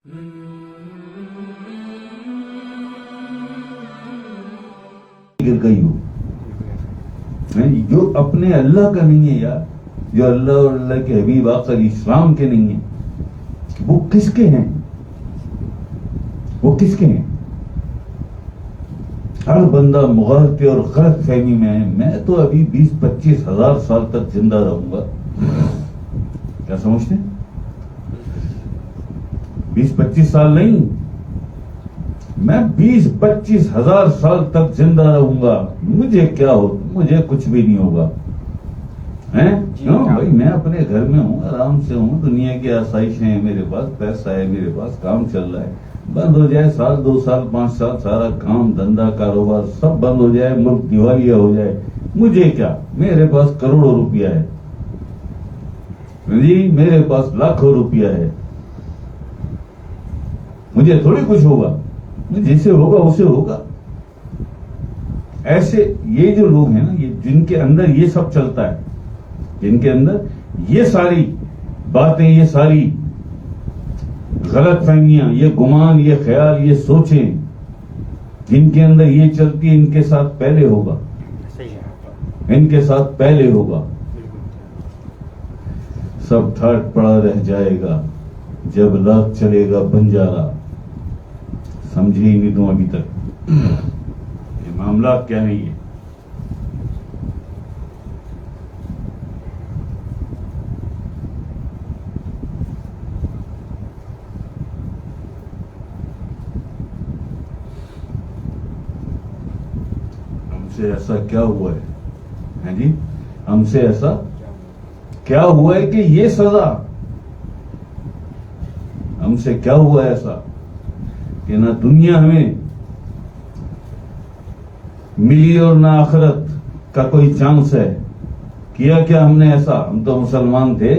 گر گئی ہو جو اپنے اللہ کا نہیں ہے یار، جو اللہ اور اللہ کے حبیب آقا اسلام کے نہیں ہیں، وہ کس کے ہیں؟ وہ کس کے ہیں؟ ہر بندہ مغالطے اور غلط فہمی میں ہے. میں تو ابھی 20-25 ہزار سال تک زندہ رہوں گا. کیا سمجھتے ہیں؟ 20-25 سال نہیں، میں 20-25 ہزار سال تک زندہ رہوں گا. مجھے کیا ہو، مجھے کچھ بھی نہیں ہوگا. کیوں بھائی؟ میں اپنے گھر میں ہوں، آرام سے ہوں، دنیا کی آسائشیں ہیں میرے پاس، پیسہ ہے میرے پاس، کام چل رہا ہے. بند ہو جائے 1 سال 2 سال 5 سال سارا کام دھندا کاروبار سب بند ہو جائے، ملک دیوالیہ ہو جائے، مجھے کیا؟ میرے پاس کروڑوں روپیہ ہے جی، میرے پاس لاکھوں روپیہ ہے. مجھے تھوڑی کچھ ہوگا، جسے ہوگا اسے ہوگا. ایسے یہ جو لوگ ہیں نا، یہ جن کے اندر یہ سب چلتا ہے، جن کے اندر یہ ساری باتیں، یہ ساری غلط فہمیاں، یہ گمان، یہ خیال، یہ سوچیں، جن کے اندر یہ چلتی، ان کے ساتھ پہلے ہوگا، ان کے ساتھ پہلے ہوگا. سب ٹھاٹ پڑا رہ جائے گا جب لاکھ چلے گا بنجارا. سمجھے ہی نہیں تم ابھی تک یہ معاملات کیا نہیں ہے. ہم سے ایسا کیا ہوا ہے جی؟ ہم سے ایسا کیا ہوا ہے کہ یہ سزا؟ ہم سے کیا ہوا ہے ایسا کہ نہ دنیا ہمیں ملی اور نہ آخرت کا کوئی چانس ہے؟ کیا کیا ہم نے ایسا؟ ہم تو مسلمان تھے،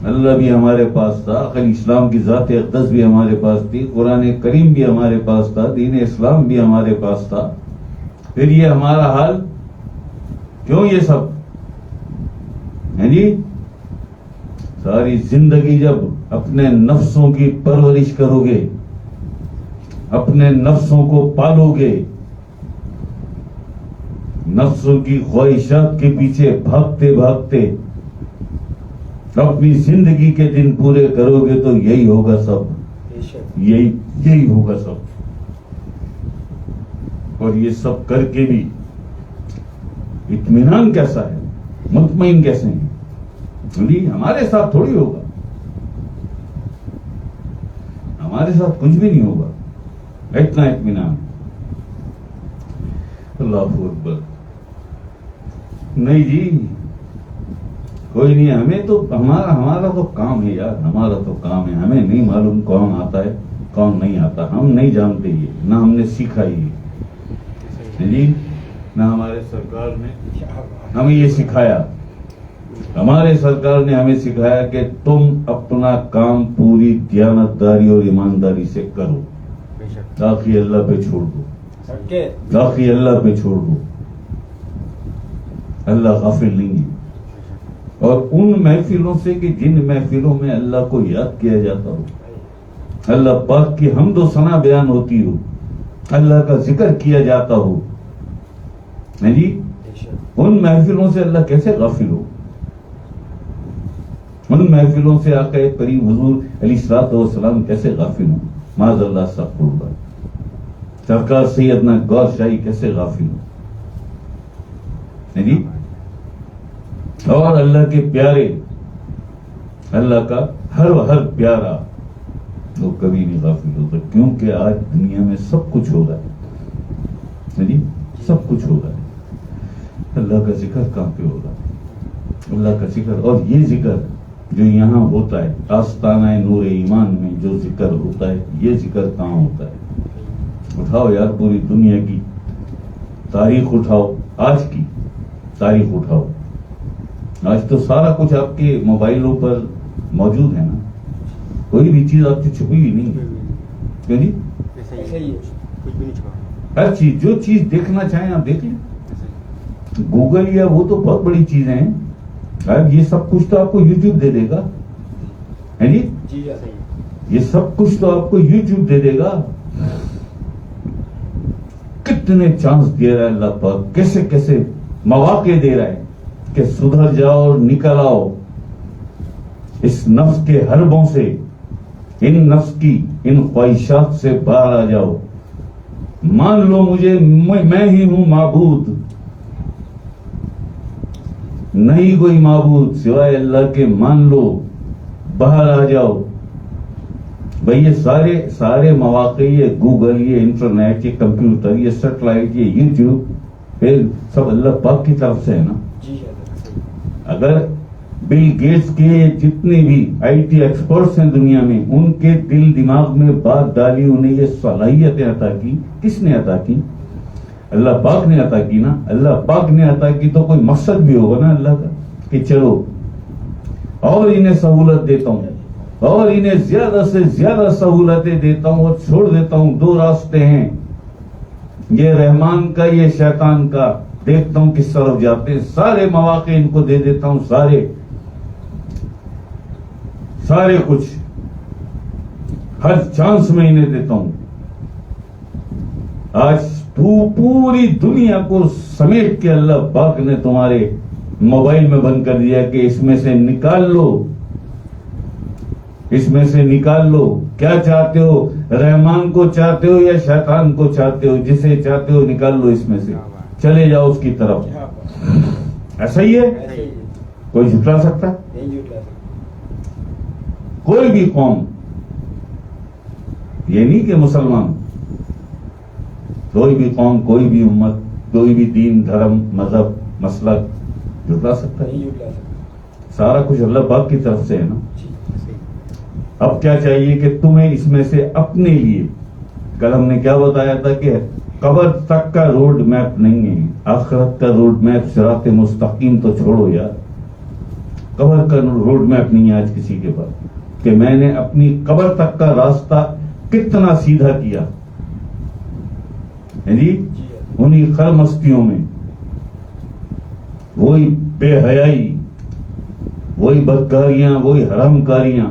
اللہ بھی ہمارے پاس تھا، آخر اسلام کی ذات اقدس بھی ہمارے پاس تھی، قرآن کریم بھی ہمارے پاس تھا، دین اسلام بھی ہمارے پاس تھا. پھر یہ ہمارا حال کیوں؟ یہ سب ہے جی. ساری زندگی جب اپنے نفسوں کی پرورش کرو گے، اپنے نفسوں کو پالو گے، نفسوں کی خواہشات کے پیچھے بھاگتے بھاگتے اپنی زندگی کے دن پورے کرو گے تو یہی ہوگا سب، یہی ہوگا سب. اور یہ سب کر کے بھی اطمینان کیسا ہے؟ مطمئن کیسے ہیں؟ ہمارے ساتھ تھوڑی ہوگا، ہمارے ساتھ کچھ بھی نہیں ہوگا. اتنا اطمینان. اللہ اکبر. نہیں جی، کوئی نہیں. ہمیں تو ہمارا تو کام ہے یار، ہمارا تو کام ہے. ہمیں نہیں معلوم کون آتا ہے کون نہیں آتا، ہم نہیں جانتے یہ، نہ ہم نے سیکھا یہ جی، نہ ہمارے سرکار نے ہمیں یہ سکھایا. ہمارے سرکار نے ہمیں سکھایا کہ تم اپنا کام پوری دیانتداری اور ایمانداری سے کرو، باقی اللہ پہ چھوڑ دو، باقی اللہ پہ چھوڑ دو. اللہ غافل نہیں ہے. اور ان محفلوں سے کہ جن محفلوں میں اللہ کو یاد کیا جاتا ہو، اللہ پاک کی حمد و ثنا بیان ہوتی ہو، اللہ کا ذکر کیا جاتا ہو جی، ان محفلوں سے اللہ کیسے غافل ہو؟ ان محفلوں سے آقا کریم حضور علیہ الصلوۃ والسلام کیسے غافل ہوں؟ معاذ اللہ، استغفر اللہ. سرکار سیدنا گور شاہی کیسے غافل ہوں جی؟ اور اللہ کے پیارے، اللہ کا ہر پیارا وہ کبھی نہیں غافل ہوتا، کیونکہ آج دنیا میں سب کچھ ہو رہا ہے جی، سب کچھ ہو رہا ہے. اللہ کا ذکر کہاں پہ ہو رہا ہے؟ اللہ کا ذکر. اور یہ ذکر جو یہاں ہوتا ہے آستانہ نور ایمان میں جو ذکر ہوتا ہے، یہ ذکر کہاں ہوتا ہے؟ اٹھاؤ یار پوری دنیا کی تاریخ اٹھاؤ، آج کی تاریخ اٹھاؤ. آج تو سارا کچھ آپ کے موبائلوں پر موجود ہے نا، کوئی بھی چیز آپ سے چھپی ہوئی نہیں ہے. کیوں جی؟ ہر چیز، جو چیز دیکھنا چاہیں آپ دیکھ لیں. گوگل یا وہ تو بہت بڑی چیزیں ہیں، یہ سب کچھ تو آپ کو یوٹیوب دے دے گا ہے جی. یہ سب کچھ تو آپ کو یوٹیوب دے دے گا. کتنے چانس دے رہا ہے اللہ پاک, کیسے کیسے مواقع دے رہا ہے کہ سدھر جاؤ اور نکل آؤ اس نفس کے حربوں سے, ان نفس کی ان خواہشات سے باہر آ جاؤ. مان لو مجھے, میں ہی ہوں معبود, نہیں کوئی معبود سوائے اللہ کے, مان لو, باہر آ جاؤ. بھئی یہ سارے مواقع, یہ گوگل, یہ انٹرنیٹ, یہ کمپیوٹر, یہ سیٹلائٹ, یہ یوٹیوب, پھر سب اللہ پاک کی طرف سے ہے نا. اگر بل گیٹس کے جتنے بھی آئی ٹی ایکسپرٹس ہیں دنیا میں, ان کے دل دماغ میں بات ڈالی, انہیں یہ صلاحیتیں عطا کی, کس نے عطا کی؟ اللہ پاک نے عطا کی نا. اللہ پاک نے عطا کی تو کوئی مقصد بھی ہوگا نا اللہ کا, کہ چلو اور انہیں سہولت دیتا ہوں, اور انہیں زیادہ سے زیادہ سہولتیں دیتا ہوں, اور چھوڑ دیتا ہوں. دو راستے ہیں, یہ رحمان کا, یہ شیطان کا, دیکھتا ہوں کس طرف جاتے ہیں. سارے مواقع ان کو دے دیتا ہوں, سارے کچھ, ہر چانس میں انہیں دیتا ہوں. آج پوری دنیا کو سمیٹ کے اللہ پاک نے تمہارے موبائل میں بند کر دیا کہ اس میں سے نکال لو, اس میں سے نکال لو. کیا چاہتے ہو, رحمان کو چاہتے ہو یا شیطان کو چاہتے ہو؟ جسے چاہتے ہو نکال لو اس میں سے, چلے جاؤ اس کی طرف. ایسا ہی ہے, کوئی جھٹلا سکتا ہے؟ کوئی بھی قوم, یہ نہیں کہ مسلمان, کوئی بھی قوم, کوئی بھی امت, کوئی بھی دین, دھرم, مذہب, مسلک جھٹلا سکتا ہے؟ سارا کچھ اللہ پاک کی طرف سے ہے نا. اب کیا چاہیے کہ تمہیں اس میں سے اپنے لیے, کل ہم نے کیا بتایا تھا کہ قبر تک کا روڈ میپ نہیں ہے, آخرت کا روڈ میپ صراط مستقیم تو چھوڑو یار, قبر کا روڈ میپ نہیں ہے آج کسی کے پاس کہ میں نے اپنی قبر تک کا راستہ کتنا سیدھا کیا جی. انہی خرمستیوں میں وہی بے حیائی, وہی بدکاریاں, وہی حرام کاریاں.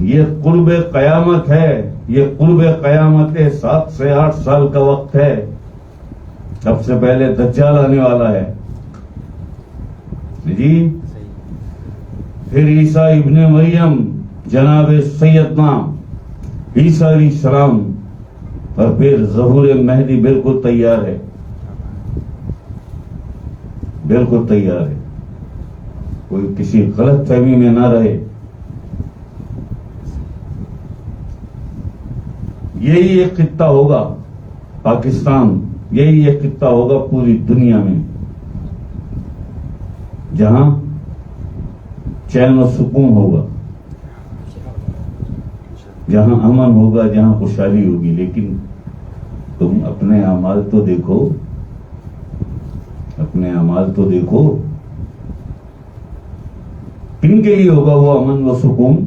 یہ قرب قیامت ہے, یہ قرب قیامت ہے. 7 سے 8 سال کا وقت ہے, سب سے پہلے دجال آنے والا ہے جی. پھر عیسیٰ ابن مریم, جناب سیدنا عیسیٰ علیہ السلام, اور پھر ظہور مہدی بالکل تیار ہے, بالکل تیار ہے. کوئی کسی غلط فہمی میں نہ رہے. یہی ایک خطہ ہوگا پاکستان, یہی ایک خطہ ہوگا پوری دنیا میں جہاں چین و سکون ہوگا, جہاں امن ہوگا, جہاں خوشحالی ہوگی. لیکن تم اپنے اعمال تو دیکھو, اپنے اعمال تو دیکھو, کن کے لیے ہوگا وہ امن و سکون,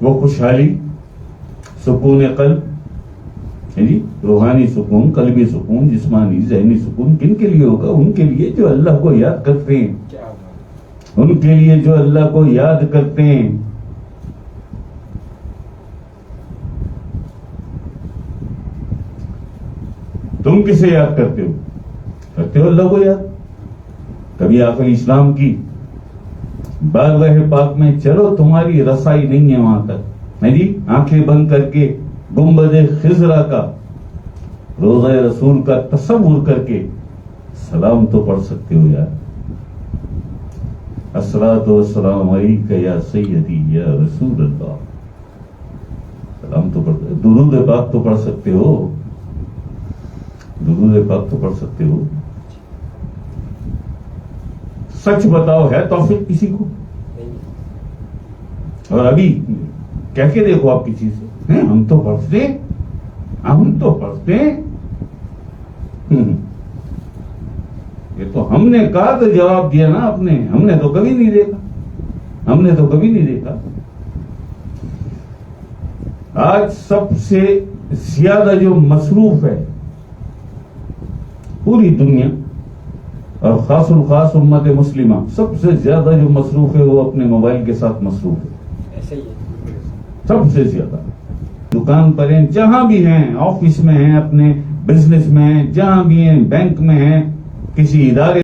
وہ خوشحالی, سکون قلب جی, روحانی سکون, قلبی سکون, جسمانی ذہنی سکون کن کے لیے ہوگا؟ ان کے لیے جو اللہ کو یاد کرتے ہیں, ان کے لیے جو اللہ کو یاد کرتے ہیں. تم کسے یاد کرتے ہو؟ کرتے ہو اللہ کو یاد. کبھی آخر اسلام کی بارگاہ پاک میں چلو, تمہاری رسائی نہیں ہے وہاں تک جی, آنکھیں بند کر کے گنبد خضرا کا, روضہ رسول کا تصور کر کے سلام تو پڑھ سکتے ہو یار. الصلاۃ والسلام علیک یا سیدی یا رسول اللہ, سلام تو پڑھ, درود پاک تو پڑھ سکتے ہو, درود پاک تو پڑھ سکتے ہو. سچ بتاؤ, ہے توفیق کسی کو؟ اور ابھی کہہ کے دیکھو آپ کسی سے, ہم تو پڑھتے, ہم تو پڑھتے. یہ تو ہم نے کہا تو جواب دیا نا آپ نے, ہم نے تو کبھی نہیں دیکھا, ہم نے تو کبھی نہیں دیکھا. آج سب سے زیادہ جو مصروف ہے پوری دنیا, اور خاص الخاص امت مسلمہ, سب سے زیادہ جو مصروف ہے وہ اپنے موبائل کے ساتھ مصروف ہے. صحیح ہے. سب سے زیادہ دکان پر ہیں، جہاں بھی ہیں، آفس میں ہیں، اپنے بزنس میں ہیں، جہاں بھی ہیں، بینک میں ہیں، کسی ادارے